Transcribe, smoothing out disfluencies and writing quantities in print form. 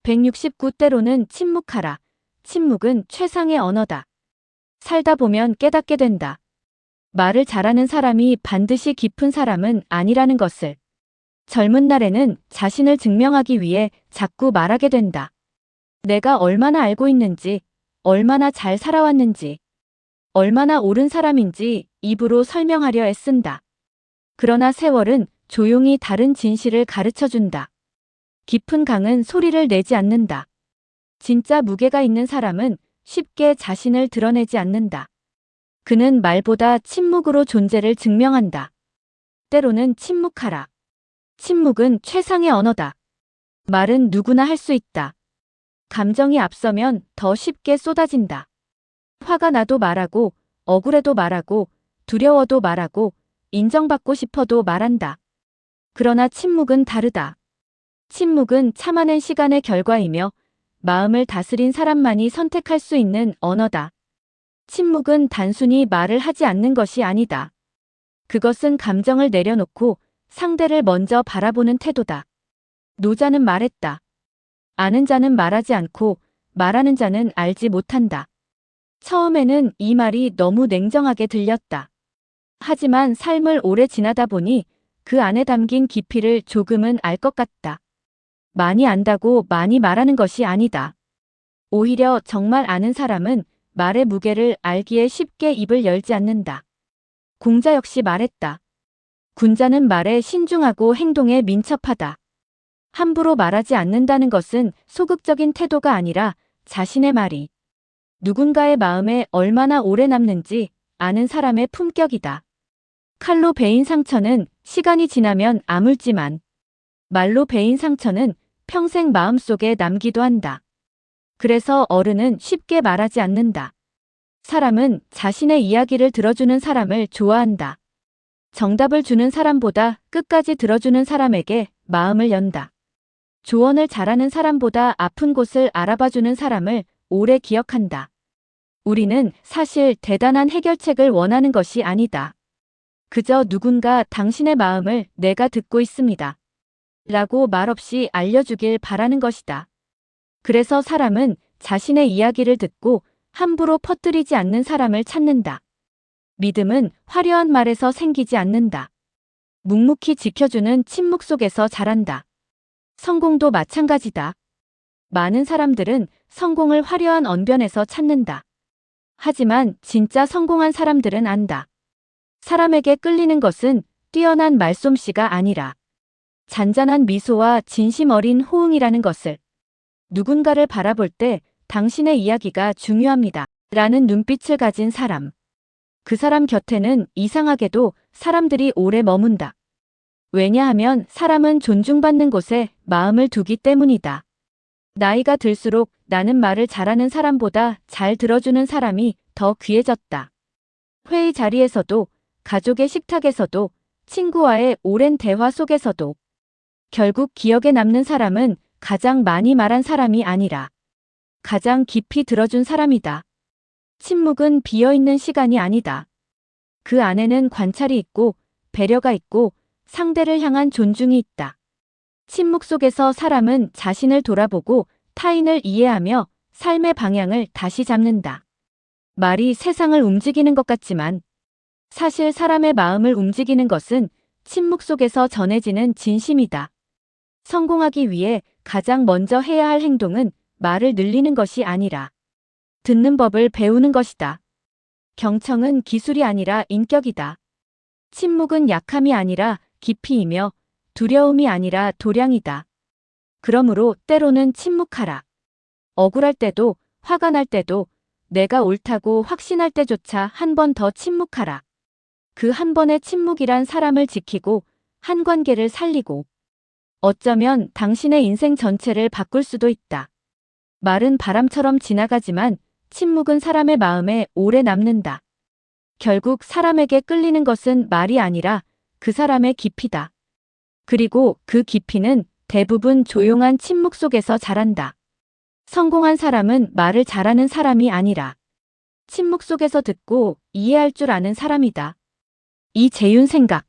169 때로는 침묵하라. 침묵은 최상의 언어다. 살다 보면 깨닫게 된다. 말을 잘하는 사람이 반드시 깊은 사람은 아니라는 것을. 젊은 날에는 자신을 증명하기 위해 자꾸 말하게 된다. 내가 얼마나 알고 있는지, 얼마나 잘 살아왔는지, 얼마나 옳은 사람인지 입으로 설명하려 애쓴다. 그러나 세월은 조용히 다른 진실을 가르쳐준다. 깊은 강은 소리를 내지 않는다. 진짜 무게가 있는 사람은 쉽게 자신을 드러내지 않는다. 그는 말보다 침묵으로 존재를 증명한다. 때로는 침묵하라. 침묵은 최상의 언어다. 말은 누구나 할 수 있다. 감정이 앞서면 더 쉽게 쏟아진다. 화가 나도 말하고, 억울해도 말하고, 두려워도 말하고, 인정받고 싶어도 말한다. 그러나 침묵은 다르다. 침묵은 참아낸 시간의 결과이며 마음을 다스린 사람만이 선택할 수 있는 언어다. 침묵은 단순히 말을 하지 않는 것이 아니다. 그것은 감정을 내려놓고 상대를 먼저 바라보는 태도다. 노자는 말했다. 아는 자는 말하지 않고 말하는 자는 알지 못한다. 처음에는 이 말이 너무 냉정하게 들렸다. 하지만 삶을 오래 지나다 보니 그 안에 담긴 깊이를 조금은 알 것 같다. 많이 안다고 많이 말하는 것이 아니다. 오히려 정말 아는 사람은 말의 무게를 알기에 쉽게 입을 열지 않는다. 공자 역시 말했다. 군자는 말에 신중하고 행동에 민첩하다. 함부로 말하지 않는다는 것은 소극적인 태도가 아니라 자신의 말이 누군가의 마음에 얼마나 오래 남는지 아는 사람의 품격이다. 칼로 베인 상처는 시간이 지나면 아물지만 말로 베인 상처는 평생 마음속에 남기도 한다. 그래서 어른은 쉽게 말하지 않는다. 사람은 자신의 이야기를 들어주는 사람을 좋아한다. 정답을 주는 사람보다 끝까지 들어주는 사람에게 마음을 연다. 조언을 잘하는 사람보다 아픈 곳을 알아봐주는 사람을 오래 기억한다. 우리는 사실 대단한 해결책을 원하는 것이 아니다. 그저 누군가 당신의 마음을 내가 듣고 있습니다. 라고 말없이 알려주길 바라는 것이다. 그래서 사람은 자신의 이야기를 듣고 함부로 퍼뜨리지 않는 사람을 찾는다. 믿음은 화려한 말에서 생기지 않는다. 묵묵히 지켜주는 침묵 속에서 자란다. 성공도 마찬가지다. 많은 사람들은 성공을 화려한 언변에서 찾는다. 하지만 진짜 성공한 사람들은 안다. 사람에게 끌리는 것은 뛰어난 말솜씨가 아니라 잔잔한 미소와 진심 어린 호응이라는 것을. 누군가를 바라볼 때 당신의 이야기가 중요합니다. 라는 눈빛을 가진 사람. 그 사람 곁에는 이상하게도 사람들이 오래 머문다. 왜냐하면 사람은 존중받는 곳에 마음을 두기 때문이다. 나이가 들수록 나는 말을 잘하는 사람보다 잘 들어주는 사람이 더 귀해졌다. 회의 자리에서도, 가족의 식탁에서도, 친구와의 오랜 대화 속에서도 결국 기억에 남는 사람은 가장 많이 말한 사람이 아니라 가장 깊이 들어준 사람이다. 침묵은 비어있는 시간이 아니다. 그 안에는 관찰이 있고 배려가 있고 상대를 향한 존중이 있다. 침묵 속에서 사람은 자신을 돌아보고 타인을 이해하며 삶의 방향을 다시 잡는다. 말이 세상을 움직이는 것 같지만 사실 사람의 마음을 움직이는 것은 침묵 속에서 전해지는 진심이다. 성공하기 위해 가장 먼저 해야 할 행동은 말을 늘리는 것이 아니라 듣는 법을 배우는 것이다. 경청은 기술이 아니라 인격이다. 침묵은 약함이 아니라 깊이이며 두려움이 아니라 도량이다. 그러므로 때로는 침묵하라. 억울할 때도, 화가 날 때도, 내가 옳다고 확신할 때조차 한 번 더 침묵하라. 그 한 번의 침묵이란 사람을 지키고 한 관계를 살리고 어쩌면 당신의 인생 전체를 바꿀 수도 있다. 말은 바람처럼 지나가지만 침묵은 사람의 마음에 오래 남는다. 결국 사람에게 끌리는 것은 말이 아니라 그 사람의 깊이다. 그리고 그 깊이는 대부분 조용한 침묵 속에서 자란다. 성공한 사람은 말을 잘하는 사람이 아니라 침묵 속에서 듣고 이해할 줄 아는 사람이다. 이재윤 생각